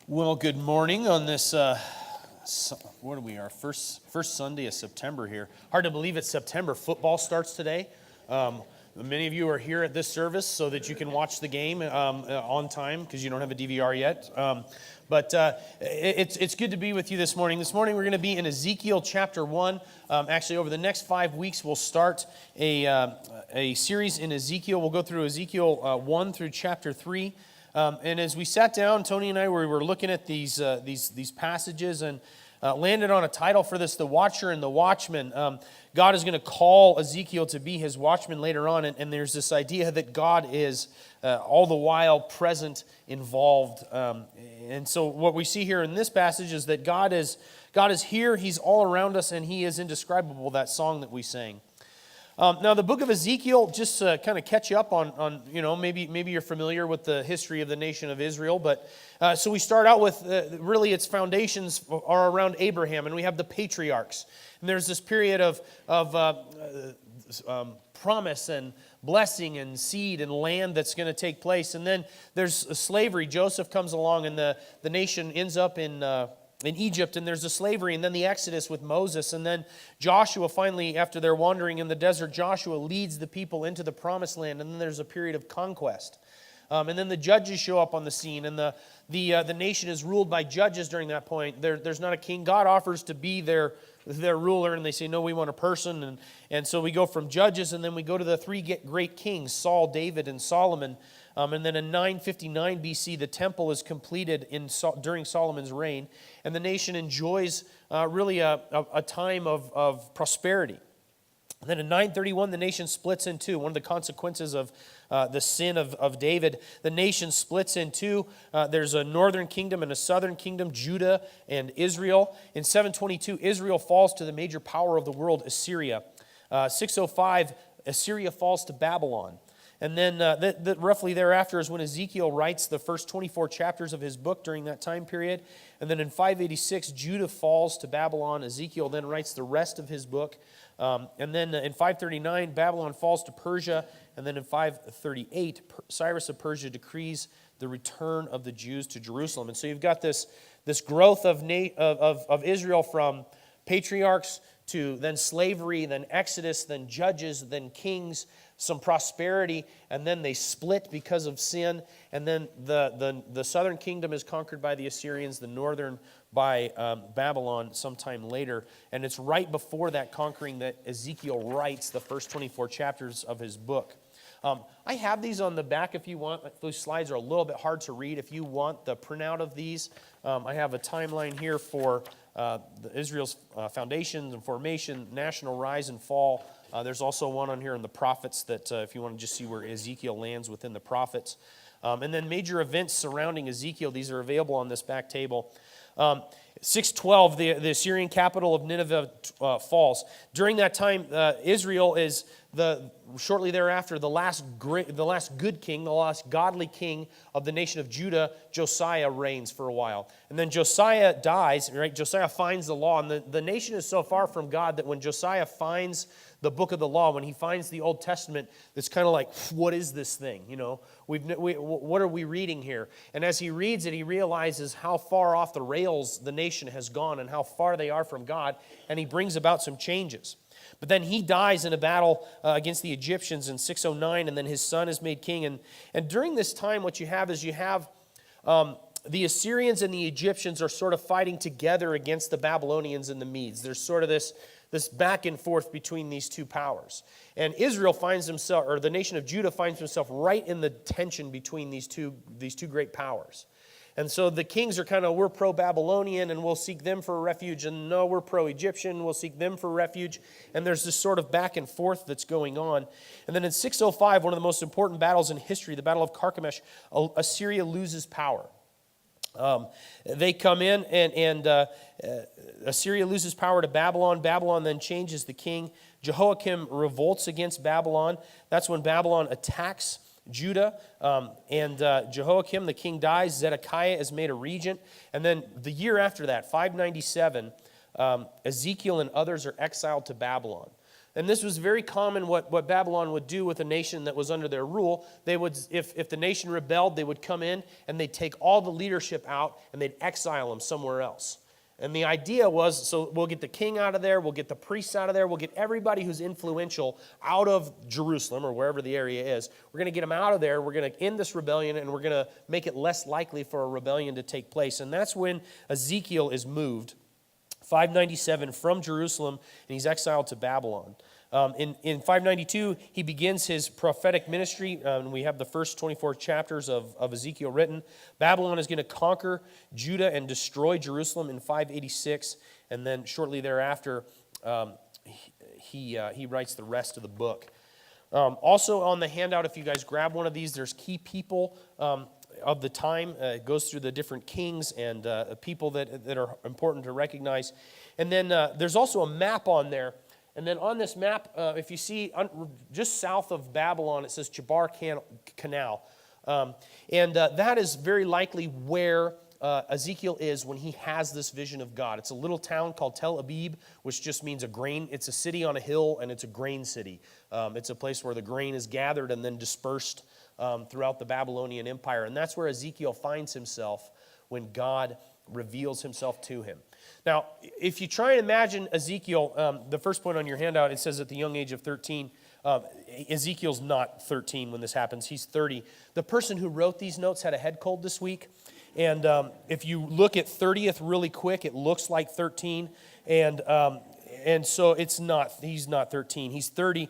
Well, good morning on this, what are we, our first Sunday of September here. Hard to believe it's September. Football starts today. Many of you are here at this service so that you can watch the game on time because you don't have a DVR yet. But it's good to be with you this morning. This morning we're going to be in Ezekiel chapter 1. Actually, over the next 5 weeks, we'll start a series in Ezekiel. We'll go through Ezekiel 1 through chapter 3. And as we sat down, Tony and I were looking at these passages and landed on a title for this, The Watcher and the Watchman. God is going to call Ezekiel to be his watchman later on, and there's this idea that God is all the while present, involved. And so what we see here in this passage is that God is here, he's all around us, and he is indescribable, that song that we sang. Now, the book of Ezekiel, just to kind of catch you up on maybe you're familiar with the history of the nation of Israel, but so we start out with really its foundations are around Abraham, and we have the patriarchs. And there's this period of promise and blessing and seed and land that's going to take place. And then there's slavery. Joseph comes along, and the nation ends up in Egypt, and there's the slavery, and then the Exodus with Moses, and then Joshua finally, after they're wandering in the desert, Joshua leads the people into the promised land, and then there's a period of conquest. And then the judges show up on the scene, and the nation is ruled by judges during that point. There's not a king. God offers to be their ruler, and they say, no, we want a person. And so we go from judges, and then we go to the three great kings, Saul, David, and Solomon. And then in 959 BC, the temple is completed during Solomon's reign, and the nation enjoys really a time of prosperity. And then in 931, the nation splits in two. One of the consequences of the sin of David, the nation splits in two. There's a northern kingdom and a southern kingdom, Judah and Israel. In 722, Israel falls to the major power of the world, Assyria. 605, Assyria falls to Babylon. And then roughly thereafter is when Ezekiel writes the first 24 chapters of his book during that time period. And then in 586, Judah falls to Babylon. Ezekiel then writes the rest of his book. And then in 539, Babylon falls to Persia. And then in 538, Cyrus of Persia decrees the return of the Jews to Jerusalem. And so you've got this growth of Israel from patriarchs to then slavery, then Exodus, then judges, then kings, some prosperity, and then they split because of sin, and then the southern kingdom is conquered by the Assyrians, the northern by Babylon sometime later, and it's right before that conquering that Ezekiel writes the first 24 chapters of his book. I have these on the back if you want. Those slides are a little bit hard to read. If you want the printout of these, I have a timeline here for Israel's foundations and formation, national rise and fall. There's also one on here in the prophets that if you want to just see where Ezekiel lands within the prophets. And then major events surrounding Ezekiel, these are available on this back table. 612, the Assyrian capital of Nineveh falls. During that time, Israel is shortly thereafter the last good king, the last godly king of the nation of Judah. Josiah reigns for a while, and then Josiah dies. Right, Josiah finds the law, and the nation is so far from God that when Josiah finds the book of the law, when he finds the Old Testament, it's kind of like, what is this thing? What are we reading here? And as he reads it, he realizes how far off the rails the nation has gone and how far they are from God, and he brings about some changes. But then he dies in a battle against the Egyptians in 609, and then his son is made king. And during this time, what you have is the Assyrians and the Egyptians are sort of fighting together against the Babylonians and the Medes. There's sort of this back and forth between these two powers. And Israel finds himself, or the nation of Judah finds himself right in the tension between these two great powers. And so the kings are kind of, we're pro-Babylonian and we'll seek them for refuge, and no, we're pro-Egyptian, we'll seek them for refuge. And there's this sort of back and forth that's going on. And then in 605, one of the most important battles in history, the Battle of Carchemish, Assyria loses power. They come in and Assyria loses power to Babylon. Babylon then changes the king. Jehoiakim revolts against Babylon. That's when Babylon attacks Judah. And Jehoiakim, the king, dies. Zedekiah is made a regent. And then the year after that, 597, Ezekiel and others are exiled to Babylon. And this was very common what Babylon would do with a nation that was under their rule. They would, if the nation rebelled, they would come in and they'd take all the leadership out and they'd exile them somewhere else. And the idea was, so we'll get the king out of there, we'll get the priests out of there, we'll get everybody who's influential out of Jerusalem or wherever the area is. We're going to get them out of there, we're going to end this rebellion, and we're going to make it less likely for a rebellion to take place. And that's when Ezekiel is moved, 597, from Jerusalem, and he's exiled to Babylon. In 592, he begins his prophetic ministry, and we have the first 24 chapters of Ezekiel written. Babylon is going to conquer Judah and destroy Jerusalem in 586, and then shortly thereafter, he writes the rest of the book. Also on the handout, if you guys grab one of these, there's key people of the time. It goes through the different kings and people that are important to recognize. And then there's also a map on there. And then on this map, if you see just south of Babylon, it says Chebar Canal. And that is very likely where Ezekiel is when he has this vision of God. It's a little town called Tel Abib, which just means a grain. It's a city on a hill, and it's a grain city. It's a place where the grain is gathered and then dispersed throughout the Babylonian Empire. And that's where Ezekiel finds himself when God reveals himself to him. Now, if you try and imagine Ezekiel, the first point on your handout, it says at the young age of 13. Ezekiel's not 13 when this happens. He's 30. The person who wrote these notes had a head cold this week. And if you look at 30th really quick, it looks like 13. And so it's not. He's not 13. He's 30.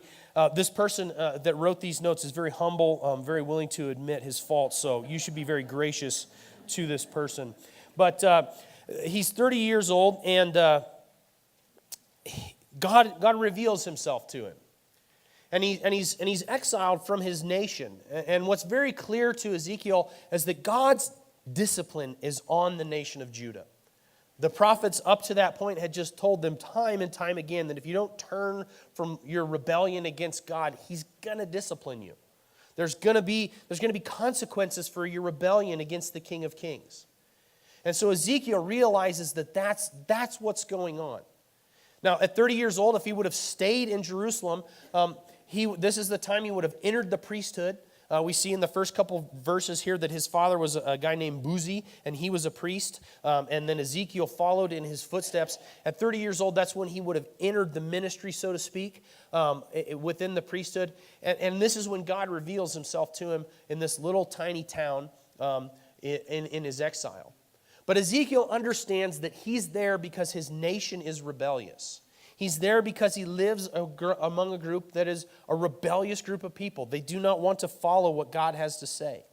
This person that wrote these notes is very humble, very willing to admit his faults. So you should be very gracious to this person. But he's 30 years old, and God reveals himself to him. And he's exiled from his nation. And what's very clear to Ezekiel is that God's discipline is on the nation of Judah. The prophets up to that point had just told them time and time again that if you don't turn from your rebellion against God, he's going to discipline you. There's going to be consequences for your rebellion against the King of Kings. And so Ezekiel realizes that that's what's going on. Now, at 30 years old, if he would have stayed in Jerusalem, this is the time he would have entered the priesthood. We see in the first couple verses here that his father was a guy named Buzi, and he was a priest. And then Ezekiel followed in his footsteps. At 30 years old, that's when he would have entered the ministry, so to speak, within the priesthood. And this is when God reveals himself to him in this little tiny town in his exile. But Ezekiel understands that he's there because his nation is rebellious. He's there because he lives among a group that is a rebellious group of people. They do not want to follow what God has to say.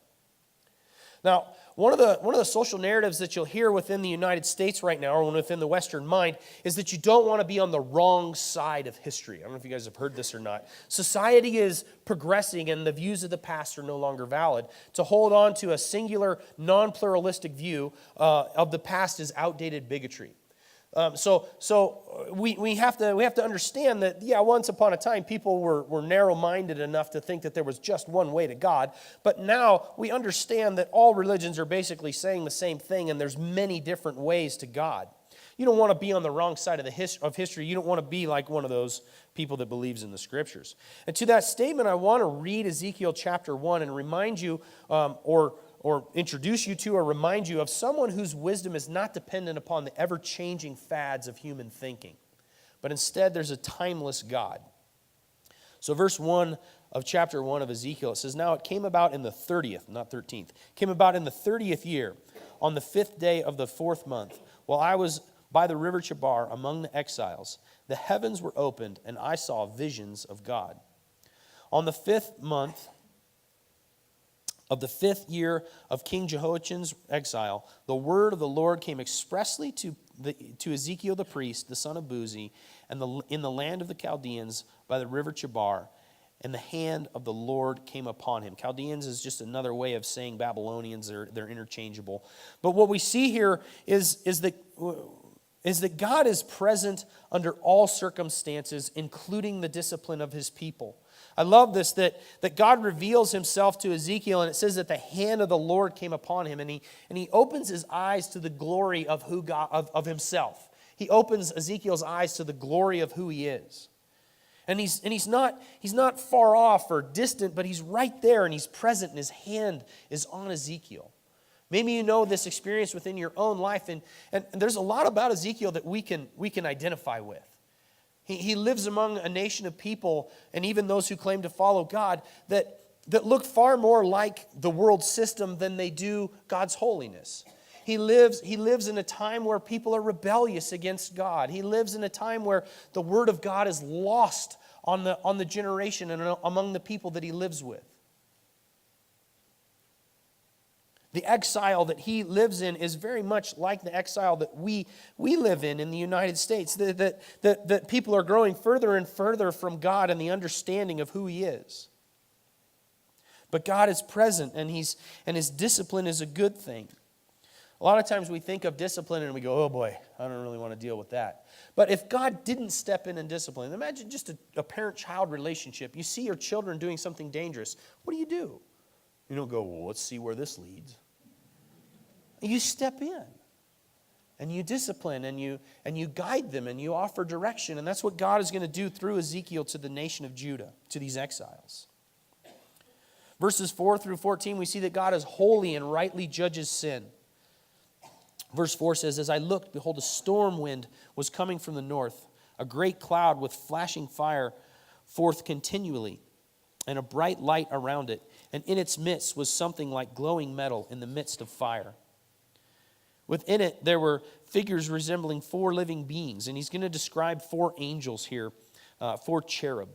Now, one of the social narratives that you'll hear within the United States right now, or within the Western mind, is that you don't want to be on the wrong side of history. I don't know if you guys have heard this or not. Society is progressing and the views of the past are no longer valid. To hold on to a singular, non-pluralistic view of the past is outdated bigotry. So we have to understand that, once upon a time, people were narrow-minded enough to think that there was just one way to God. But now we understand that all religions are basically saying the same thing, and there's many different ways to God. You don't want to be on the wrong side of history. You don't want to be like one of those people that believes in the Scriptures. And to that statement, I want to read Ezekiel chapter 1 and remind you, or introduce you to or remind you of someone whose wisdom is not dependent upon the ever-changing fads of human thinking, but instead there's a timeless God. So verse 1 of chapter 1 of Ezekiel, it says, "Now it came about in the 30th," not 13th, came about in the 30th year, on the 5th day of the 4th month, while I was by the river Chebar among the exiles, the heavens were opened, and I saw visions of God. On the 5th month of the 5th year of King Jehoiachin's exile, the word of the Lord came expressly to Ezekiel the priest, the son of Buzi, and in the land of the Chaldeans by the river Chebar, and the hand of the Lord came upon him. Chaldeans is just another way of saying Babylonians. They're interchangeable. But what we see here is that God is present under all circumstances, including the discipline of his people. I love this, that God reveals himself to Ezekiel, and it says that the hand of the Lord came upon him, and he opens his eyes to the glory of who God of himself. He opens Ezekiel's eyes to the glory of who he is. And he's not far off or distant, but he's right there and he's present and his hand is on Ezekiel. Maybe you know this experience within your own life, and there's a lot about Ezekiel that we can identify with. He lives among a nation of people, and even those who claim to follow God, that look far more like the world system than they do God's holiness. He lives in a time where people are rebellious against God. He lives in a time where the Word of God is lost on the generation and among the people that he lives with. The exile that he lives in is very much like the exile that we live in the United States. That people are growing further and further from God and the understanding of who He is. But God is present, and His discipline is a good thing. A lot of times we think of discipline and we go, oh boy, I don't really want to deal with that. But if God didn't step in and discipline, imagine just a parent-child relationship. You see your children doing something dangerous. What do? You don't go, well, let's see where this leads. You step in and you discipline and you guide them and you offer direction. And that's what God is going to do through Ezekiel to the nation of Judah, to these exiles. Verses 4 through 14, we see that God is holy and rightly judges sin. Verse 4 says, as I looked, behold, a storm wind was coming from the north, a great cloud with flashing fire forth continually, and a bright light around it. And in its midst was something like glowing metal in the midst of fire. Within it, there were figures resembling 4 living beings. And he's going to describe 4 angels here, 4 cherub.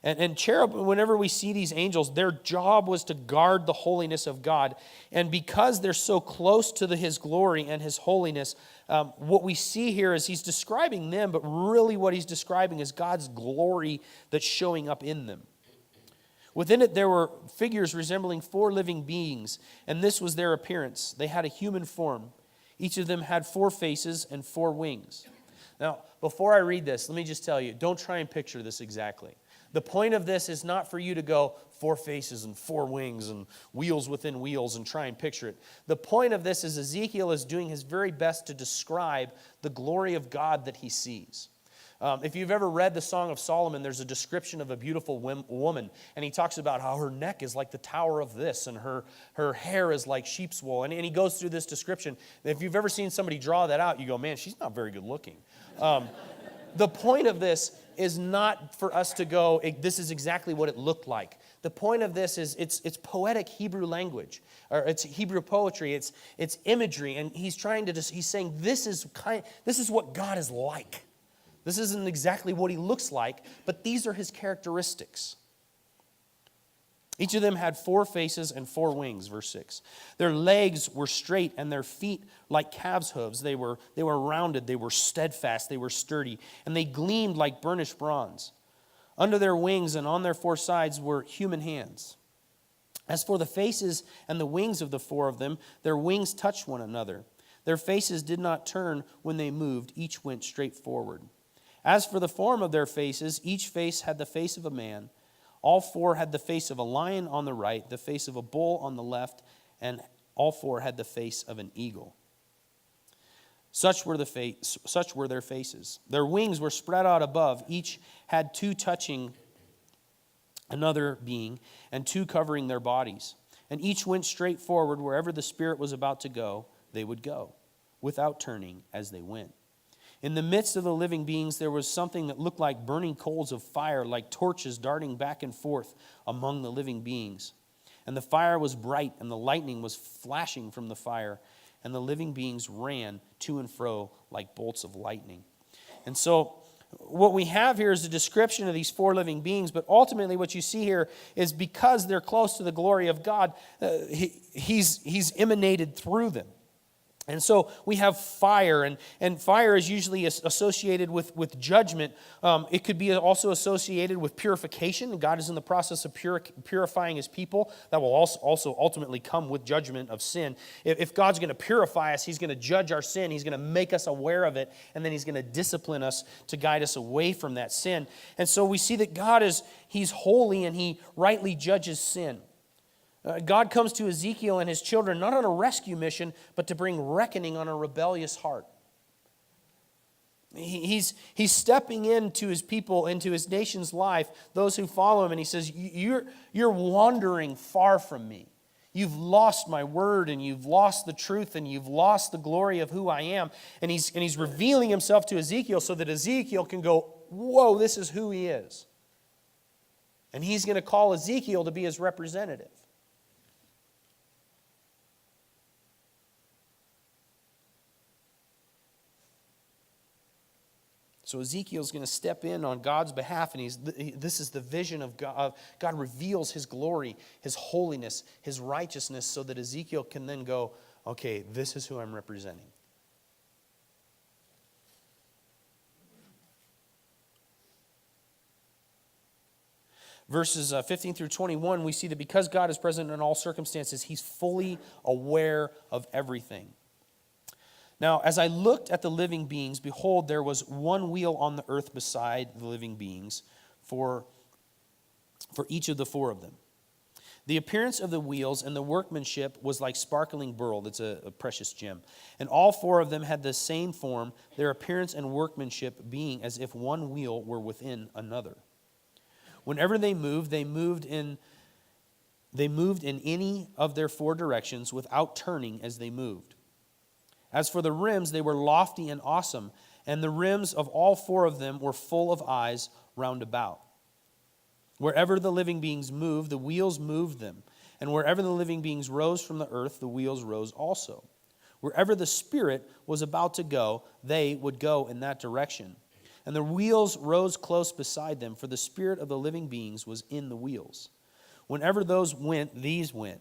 And cherub, whenever we see these angels, their job was to guard the holiness of God. And because they're so close to His glory and His holiness, what we see here is he's describing them, but really what he's describing is God's glory that's showing up in them. Within it, there were figures resembling 4 living beings, and this was their appearance. They had a human form. Each of them had 4 faces and 4 wings. Now, before I read this, let me just tell you, don't try and picture this exactly. The point of this is not for you to go 4 faces and 4 wings and wheels within wheels and try and picture it. The point of this is Ezekiel is doing his very best to describe the glory of God that he sees. If you've ever read the Song of Solomon, there's a description of a beautiful woman, and he talks about how her neck is like the tower of this, and her hair is like sheep's wool, and he goes through this description. If you've ever seen somebody draw that out, you go, man, she's not very good looking. The point of this is not for us to go, this is exactly what it looked like. The point of this is it's poetic Hebrew language, or it's Hebrew poetry, it's imagery, and he's saying this is what God is like. This isn't exactly what he looks like, but these are his characteristics. Each of them had 4 faces and 4 wings, verse 6. Their legs were straight and their feet like calves' hooves. They were rounded, they were steadfast, they were sturdy, and they gleamed like burnished bronze. Under their wings and on their 4 sides were human hands. As for the faces and the wings of the 4 of them, their wings touched one another. Their faces did not turn when they moved, each went straight forward. As for the form of their faces, each face had the face of a man. All 4 had the face of a lion on the right, the face of a bull on the left, and all 4 had the face of an eagle. Such were their faces. Their wings were spread out above. Each had 2 touching another being, and 2 covering their bodies. And each went straight forward wherever the Spirit was about to go, they would go, without turning as they went. In the midst of the living beings, there was something that looked like burning coals of fire, like torches darting back and forth among the living beings. And the fire was bright, and the lightning was flashing from the fire, and the living beings ran to and fro like bolts of lightning. And so what we have here is a description of these 4 living beings, but ultimately what you see here is because they're close to the glory of God, he's emanated through them. And so we have fire, and fire is usually associated with judgment. It could be also associated with purification, and God is in the process of purifying his people. That will also ultimately come with judgment of sin. If God's going to purify us, he's going to judge our sin, he's going to make us aware of it, and then he's going to discipline us to guide us away from that sin. And so we see that he's holy, and he rightly judges sin. God comes to Ezekiel and his children not on a rescue mission, but to bring reckoning on a rebellious heart. He's stepping into his people, into his nation's life, those who follow him, and he says, you're wandering far from me. You've lost my word, and you've lost the truth, and you've lost the glory of who I am. And he's revealing himself to Ezekiel so that Ezekiel can go, whoa, this is who he is. And he's going to call Ezekiel to be his representative. So Ezekiel's going to step in on God's behalf, and this is the vision of God. God reveals his glory, his holiness, his righteousness, so that Ezekiel can then go, okay, this is who I'm representing. Verses 15 through 21, we see that because God is present in all circumstances, he's fully aware of everything. Now, as I looked at the living beings, behold, there was one wheel on the earth beside the living beings for each of the four of them. The appearance of the wheels and the workmanship was like sparkling beryl. It's a precious gem. And all four of them had the same form, their appearance and workmanship being as if one wheel were within another. Whenever they moved in any of their four directions without turning as they moved. As for the rims, they were lofty and awesome, and the rims of all four of them were full of eyes round about. Wherever the living beings moved, the wheels moved them, and wherever the living beings rose from the earth, the wheels rose also. Wherever the Spirit was about to go, they would go in that direction. And the wheels rose close beside them, for the spirit of the living beings was in the wheels. Whenever those went, these went.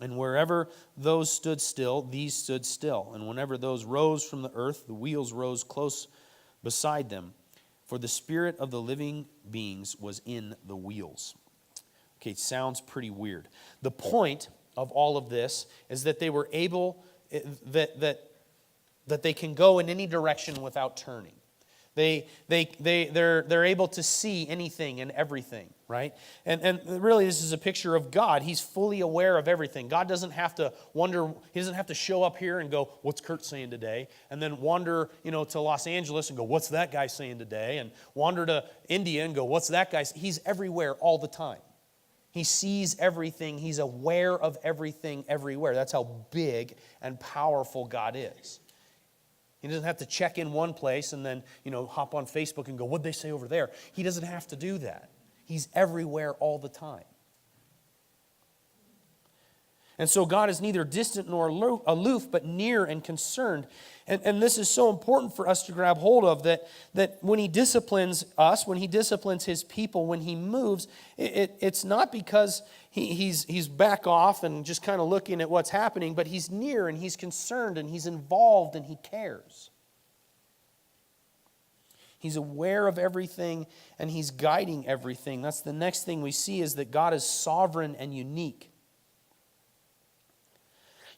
And wherever those stood still, these stood still. And whenever those rose from the earth, the wheels rose close beside them. For the spirit of the living beings was in the wheels. Okay, sounds pretty weird. The point of all of this is that they were able, that they can go in any direction without turning. They're able to see anything and everything, right? And really this is a picture of God. He's fully aware of everything. God doesn't have to wonder, he doesn't have to show up here and go, what's Kurt saying today? And then wander, to Los Angeles and go, what's that guy saying today? And wander to India and go, what's that guy saying? He's everywhere all the time. He sees everything. He's aware of everything everywhere. That's how big and powerful God is. He doesn't have to check in one place and then, hop on Facebook and go, what'd they say over there? He doesn't have to do that. He's everywhere all the time. And so God is neither distant nor aloof, but near and concerned. And this is so important for us to grab hold of, that when he disciplines us, when he disciplines his people, when he moves, it's not because he's back off and just kind of looking at what's happening, but he's near and he's concerned and he's involved and he cares. He's aware of everything and he's guiding everything. That's the next thing we see, is that God is sovereign and unique.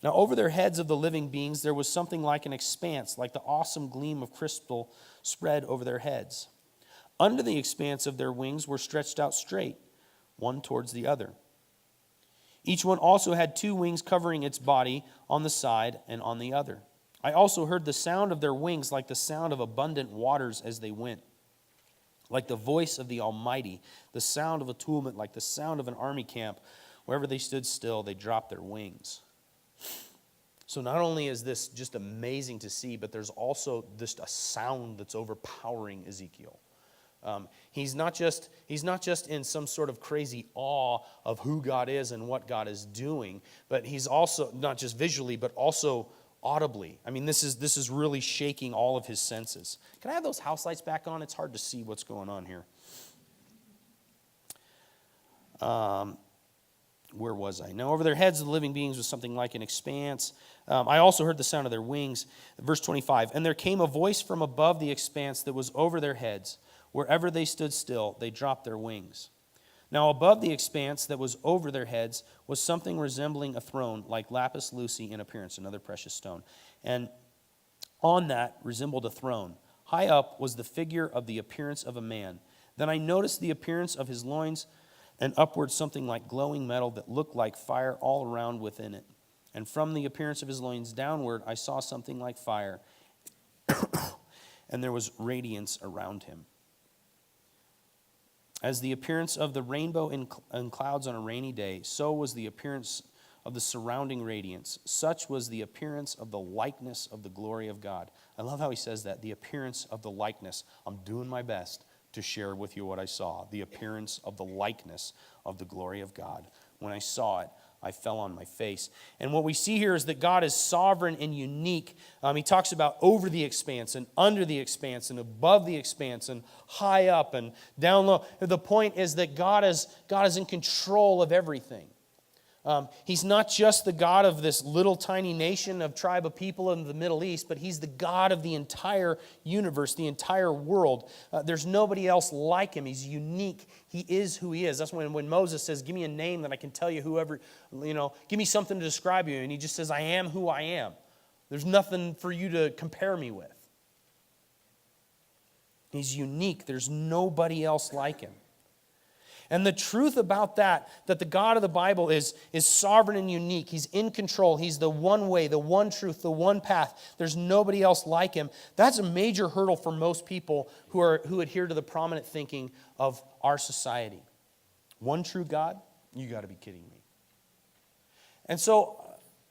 Now, over their heads of the living beings, there was something like an expanse, like the awesome gleam of crystal spread over their heads. Under the expanse of their wings were stretched out straight, one towards the other. Each one also had two wings covering its body on the side and on the other. I also heard the sound of their wings like the sound of abundant waters as they went, like the voice of the Almighty, the sound of a tumult, like the sound of an army camp. Wherever they stood still, they dropped their wings. So not only is this just amazing to see, but there's also just a sound that's overpowering Ezekiel. He's not just in some sort of crazy awe of who God is and what God is doing, but he's also not just visually, but also audibly. I mean, this is really shaking all of his senses. Can I have those house lights back on? It's hard to see what's going on here. Where was I? Now, over their heads of the living beings was something like an expanse. I also heard the sound of their wings. Verse 25, and there came a voice from above the expanse that was over their heads. Wherever they stood still, they dropped their wings. Now, above the expanse that was over their heads was something resembling a throne, like lapis lazuli in appearance, another precious stone. And on that resembled a throne. High up was the figure of the appearance of a man. Then I noticed the appearance of his loins, and upward something like glowing metal that looked like fire all around within it. And from the appearance of his loins downward, I saw something like fire. and there was radiance around him. As the appearance of the rainbow in clouds on a rainy day, so was the appearance of the surrounding radiance. Such was the appearance of the likeness of the glory of God. I love how he says that, the appearance of the likeness. I'm doing my best to share with you what I saw. The appearance of the likeness of the glory of God. When I saw it, I fell on my face. And what we see here is that God is sovereign and unique. He talks about over the expanse and under the expanse and above the expanse and high up and down low. The point is that God is in control of everything. He's not just the God of this little tiny nation of tribe of people in the Middle East, but he's the God of the entire universe, the entire world. There's nobody else like him. He's unique. He is who he is. That's when Moses says, give me a name that I can tell you whoever, give me something to describe you. And he just says, I am who I am. There's nothing for you to compare me with. He's unique. There's nobody else like him. And the truth about that the God of the Bible is sovereign and unique. He's in control. He's the one way, the one truth, the one path. There's nobody else like him. That's a major hurdle for most people who adhere to the prominent thinking of our society. One true God? You got to be kidding me. And so,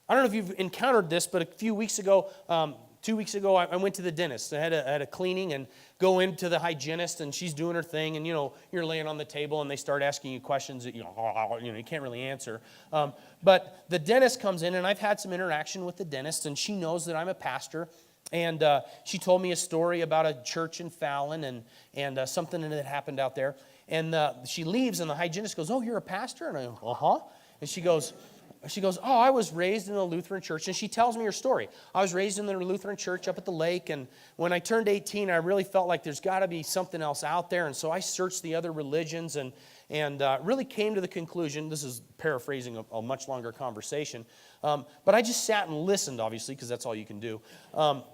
I don't know if you've encountered this, but a few weeks ago, 2 weeks ago, I went to the dentist. I had a cleaning and go into the hygienist, and she's doing her thing, and you're laying on the table, and they start asking you questions that you can't really answer. But the dentist comes in, and I've had some interaction with the dentist, and she knows that I'm a pastor, and she told me a story about a church in Fallon and something that happened out there. And she leaves, and the hygienist goes, "Oh, you're a pastor?" And I go, "Uh-huh." And she goes, "Oh, I was raised in a Lutheran church." And she tells me her story. I was raised in the Lutheran church up at the lake, and when I turned 18, I really felt like there's got to be something else out there. And so I searched the other religions and really came to the conclusion, this is paraphrasing a much longer conversation, but I just sat and listened, obviously, because that's all you can do.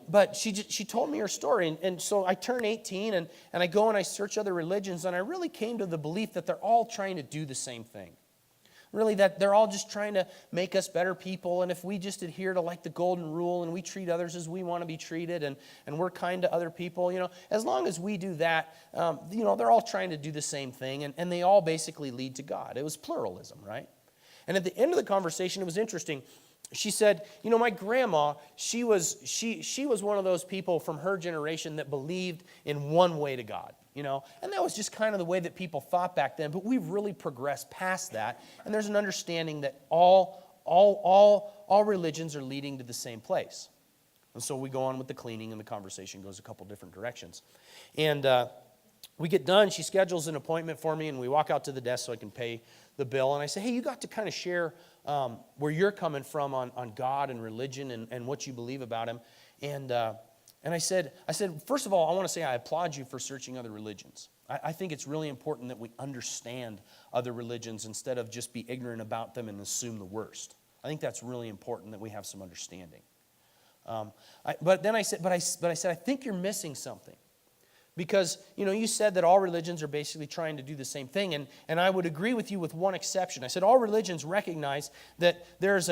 But she told me her story, and so I turned 18, and I go and I search other religions, and I really came to the belief that they're all trying to do the same thing. Really, that they're all just trying to make us better people, and if we just adhere to like the golden rule and we treat others as we want to be treated and we're kind to other people, as long as we do that, they're all trying to do the same thing, and they all basically lead to God. It was pluralism, right? And at the end of the conversation, it was interesting. She said, my grandma, she was one of those people from her generation that believed in one way to God. And that was just kind of the way that people thought back then. But we've really progressed past that, and there's an understanding that all religions are leading to the same place. And so we go on with the cleaning, and the conversation goes a couple different directions. And we get done. She schedules an appointment for me, and we walk out to the desk so I can pay the bill. And I say, "Hey, you got to kind of share where you're coming from on God and religion and what you believe about him." And I said, first of all, I want to say I applaud you for searching other religions. I think it's really important that we understand other religions instead of just be ignorant about them and assume the worst. I think that's really important that we have some understanding. But I said, I think you're missing something. Because, you said that all religions are basically trying to do the same thing, and I would agree with you with one exception. I said all religions recognize that there's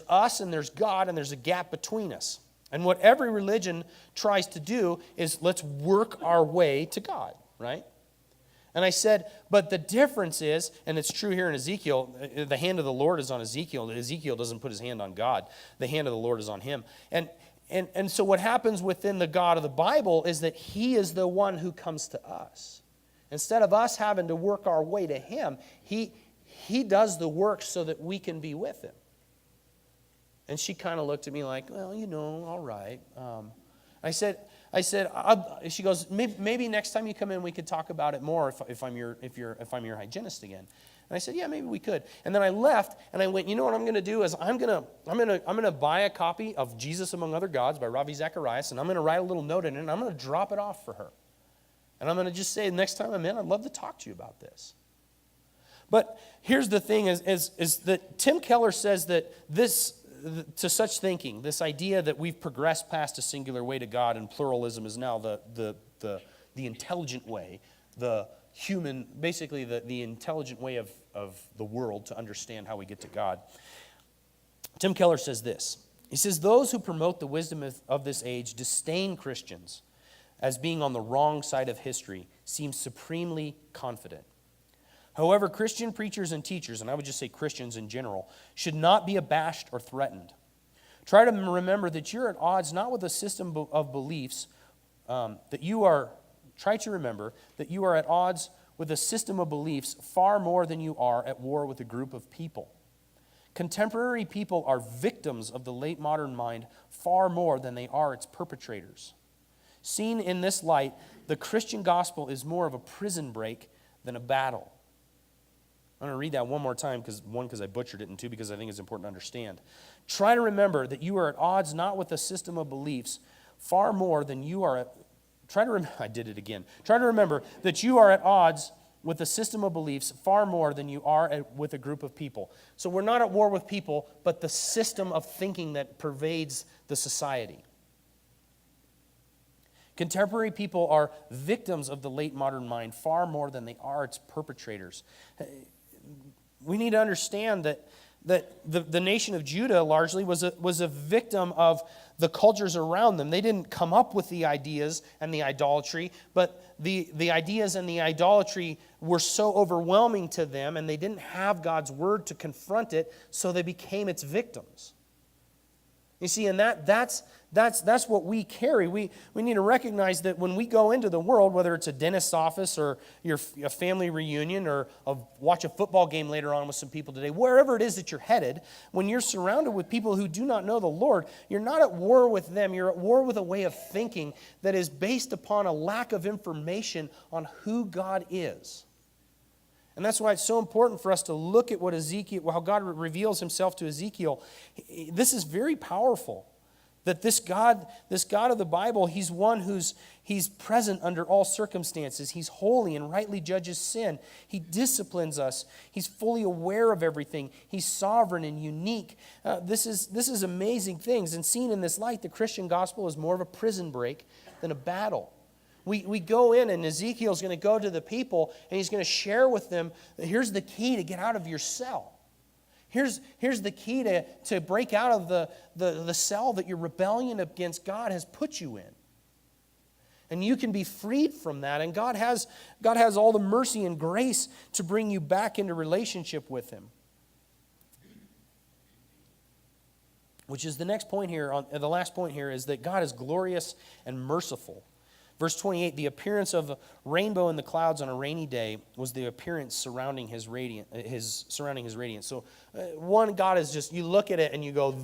us and there's God and there's a gap between us. And what every religion tries to do is let's work our way to God, right? And I said, but the difference is, and it's true here in Ezekiel, the hand of the Lord is on Ezekiel. Ezekiel doesn't put his hand on God. The hand of the Lord is on him. And so what happens within the God of the Bible is that he is the one who comes to us. Instead of us having to work our way to him, he does the work so that we can be with him. And she kind of looked at me like, well, all right. She goes, maybe next time you come in, we could talk about it more if I'm your hygienist again. And I said, yeah, maybe we could. And then I left, and I went, what I'm going to do is I'm going to buy a copy of Jesus Among Other Gods by Ravi Zacharias, and I'm going to write a little note in it, and I'm going to drop it off for her. And I'm going to just say, next time I'm in, I'd love to talk to you about this. But here's the thing is that Tim Keller says that to such thinking, this idea that we've progressed past a singular way to God and pluralism is now the intelligent way, the human, basically the intelligent way of the world to understand how we get to God. Tim Keller says this. He says, those who promote the wisdom of this age disdain Christians. as being on the wrong side of history, seems supremely confident. However, Christian preachers and teachers, and I would just say Christians in general, should not be abashed or threatened. Try to remember that you're at odds not with a system of beliefs, try to remember that you are at odds with a system of beliefs far more than you are at war with a group of people. Contemporary people are victims of the late modern mind far more than they are its perpetrators. Seen in this light, the Christian gospel is more of a prison break than a battle. I'm going to read that one more time, because I butchered it, and two, because I think it's important to understand. Try to remember that you are at odds not with a system of beliefs far more than you are at... I did it again. Try to remember that you are at odds with a system of beliefs far more than you are with a group of people. So we're not at war with people, but the system of thinking that pervades the society. Contemporary people are victims of the late modern mind far more than they are its perpetrators. We need to understand that the nation of Judah largely was a victim of the cultures around them. They didn't come up with the ideas and the idolatry, but the ideas and the idolatry were so overwhelming to them, and they didn't have God's word to confront it, so they became its victims. You see, and that's what we carry. We need to recognize that when we go into the world, whether it's a dentist's office or a family reunion or watch a football game later on with some people today, wherever it is that you're headed, when you're surrounded with people who do not know the Lord, you're not at war with them. You're at war with a way of thinking that is based upon a lack of information on who God is. And that's why it's so important for us to look at what Ezekiel, how God reveals himself to Ezekiel. This is very powerful. That this God of the Bible, he's one he's present under all circumstances. He's holy and rightly judges sin. He disciplines us. He's fully aware of everything. He's sovereign and unique. This is amazing things. And seen in this light, the Christian gospel is more of a prison break than a battle. We go in, and Ezekiel's going to go to the people, and he's going to share with them, here's the key to get out of your cell. Here's the key to break out of the cell that your rebellion against God has put you in. And you can be freed from that, and God has all the mercy and grace to bring you back into relationship with him. Which is the next point here, the last point here, is that God is glorious and merciful. Verse 28, the appearance of a rainbow in the clouds on a rainy day was the appearance surrounding his radiance. So one, God is just, you look at it and you go,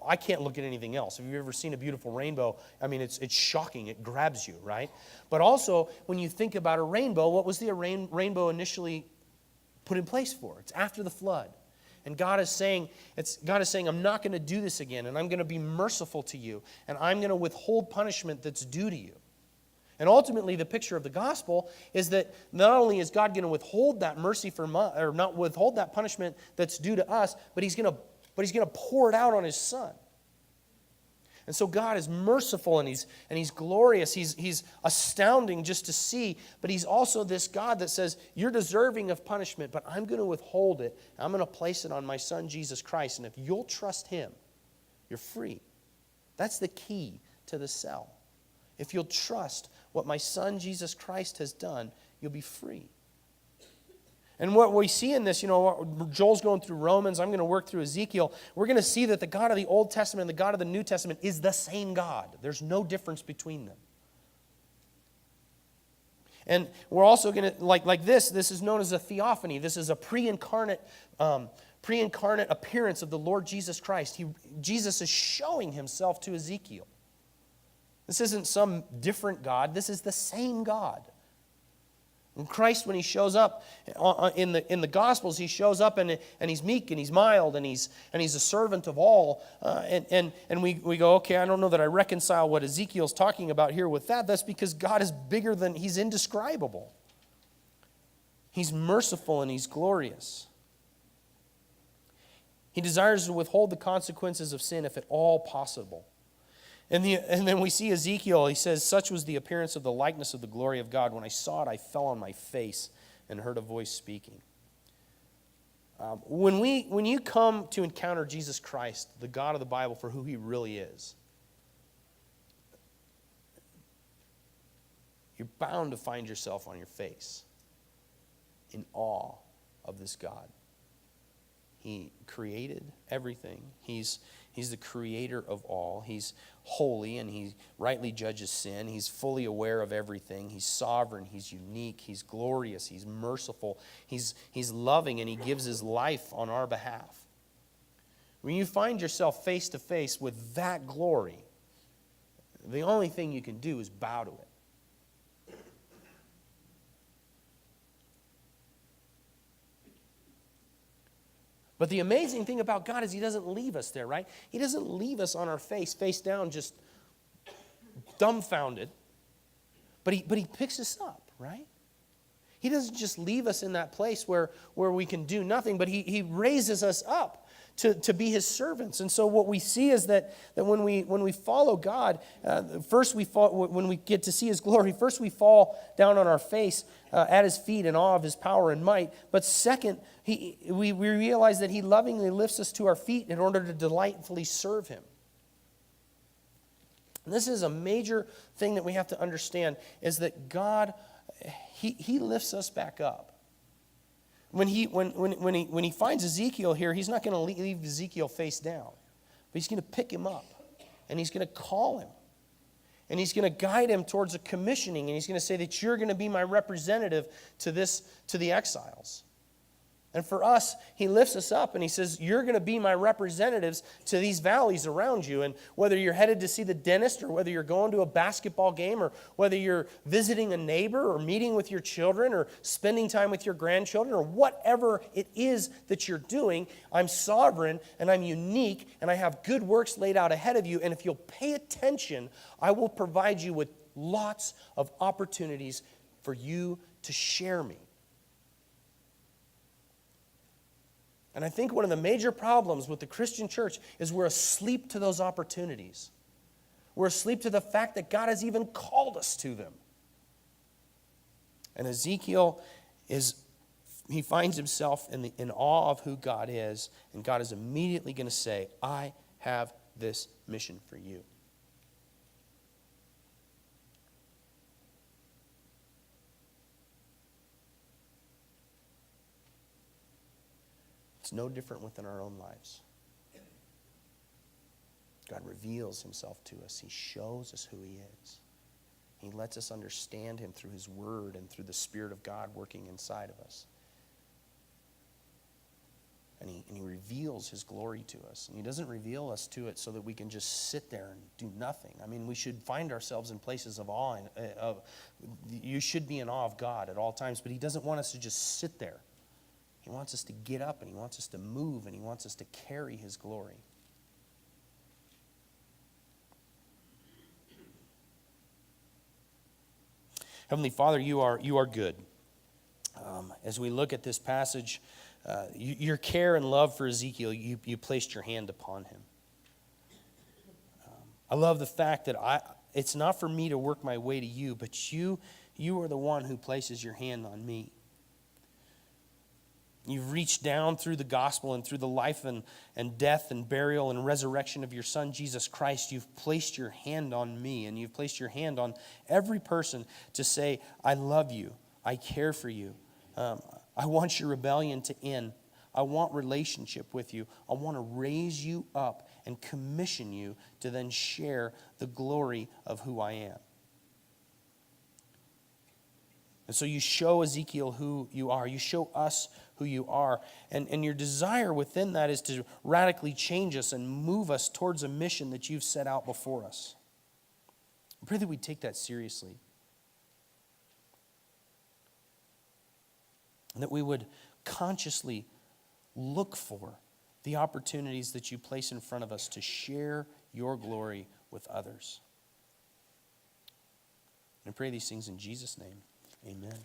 I can't look at anything else. Have you ever seen a beautiful rainbow? I mean, it's shocking. It grabs you, right? But also, when you think about a rainbow, what was the rainbow initially put in place for? It's after the flood. And God is saying, I'm not going to do this again, and I'm going to be merciful to you, and I'm going to withhold punishment that's due to you. And ultimately, the picture of the gospel is that not only is God going to withhold that mercy or not withhold that punishment that's due to us, but He's going to pour it out on His Son. And so God is merciful and He's glorious. He's astounding just to see. But He's also this God that says, you're deserving of punishment, but I'm going to withhold it. I'm going to place it on my Son, Jesus Christ. And if you'll trust Him, you're free. That's the key to the cell. If you'll trust what my Son, Jesus Christ, has done, you'll be free. And what we see in this, Joel's going through Romans, I'm going to work through Ezekiel. We're going to see that the God of the Old Testament and the God of the New Testament is the same God. There's no difference between them. And we're also going to, like this is known as a theophany. This is a pre-incarnate appearance of the Lord Jesus Christ. Jesus is showing Himself to Ezekiel. This isn't some different God. This is the same God. And Christ, when He shows up in the Gospels, He shows up and He's meek and He's mild and He's a servant of all. And we go, okay, I don't know that I reconcile what Ezekiel's talking about here with that. That's because God is bigger than, He's indescribable. He's merciful and He's glorious. He desires to withhold the consequences of sin if at all possible. And then we see Ezekiel, he says, such was the appearance of the likeness of the glory of God. When I saw it, I fell on my face and heard a voice speaking. When you come to encounter Jesus Christ, the God of the Bible, for who He really is, you're bound to find yourself on your face in awe of this God. He created everything. He's the creator of all. He's holy and he rightly judges sin. He's fully aware of everything. He's sovereign. He's unique. He's glorious. He's merciful. He's loving, and he gives his life on our behalf. When you find yourself face to face with that glory, the only thing you can do is bow to it. But the amazing thing about God is he doesn't leave us there, right? He doesn't leave us on our face down, just dumbfounded. But he picks us up, right? He doesn't just leave us in that place where we can do nothing, but he raises us up to be his servants. And so what we see is that when we follow God, first we fall, when we get to see his glory, first we fall down on our face at his feet in awe of his power and might. But second, we realize that he lovingly lifts us to our feet in order to delightfully serve him. And this is a major thing that we have to understand, is that God, he lifts us back up. When he finds Ezekiel here, he's not going to leave Ezekiel face down. But he's going to pick him up. And he's going to call him. And he's going to guide him towards a commissioning. And he's going to say that you're going to be my representative to the exiles. And for us, he lifts us up and he says, you're going to be my representatives to these valleys around you. And whether you're headed to see the dentist, or whether you're going to a basketball game, or whether you're visiting a neighbor, or meeting with your children, or spending time with your grandchildren, or whatever it is that you're doing, I'm sovereign and I'm unique and I have good works laid out ahead of you. And if you'll pay attention, I will provide you with lots of opportunities for you to share me. And I think one of the major problems with the Christian church is we're asleep to those opportunities. We're asleep to the fact that God has even called us to them. And Ezekiel he finds himself in awe of who God is, and God is immediately going to say, I have this mission for you. It's no different within our own lives. God reveals himself to us. He shows us who he is. He lets us understand him through his word and through the Spirit of God working inside of us. And he reveals his glory to us. And he doesn't reveal us to it so that we can just sit there and do nothing. I mean, we should find ourselves in places of awe. You should be in awe of God at all times, but he doesn't want us to just sit there. He wants us to get up, and he wants us to move, and he wants us to carry his glory. Heavenly Father, you are good. As we look at this passage, your care and love for Ezekiel, you placed your hand upon him. I love the fact that it's not for me to work my way to you, but you are the one who places your hand on me. You've reached down through the gospel and through the life and death and burial and resurrection of your Son, Jesus Christ. You've placed your hand on me, and you've placed your hand on every person to say, I love you. I care for you. I want your rebellion to end. I want relationship with you. I want to raise you up and commission you to then share the glory of who I am. And so you show Ezekiel who you are. You show us who you are. And your desire within that is to radically change us and move us towards a mission that you've set out before us. I pray that we take that seriously. And that we would consciously look for the opportunities that you place in front of us to share your glory with others. And I pray these things in Jesus' name. Amen.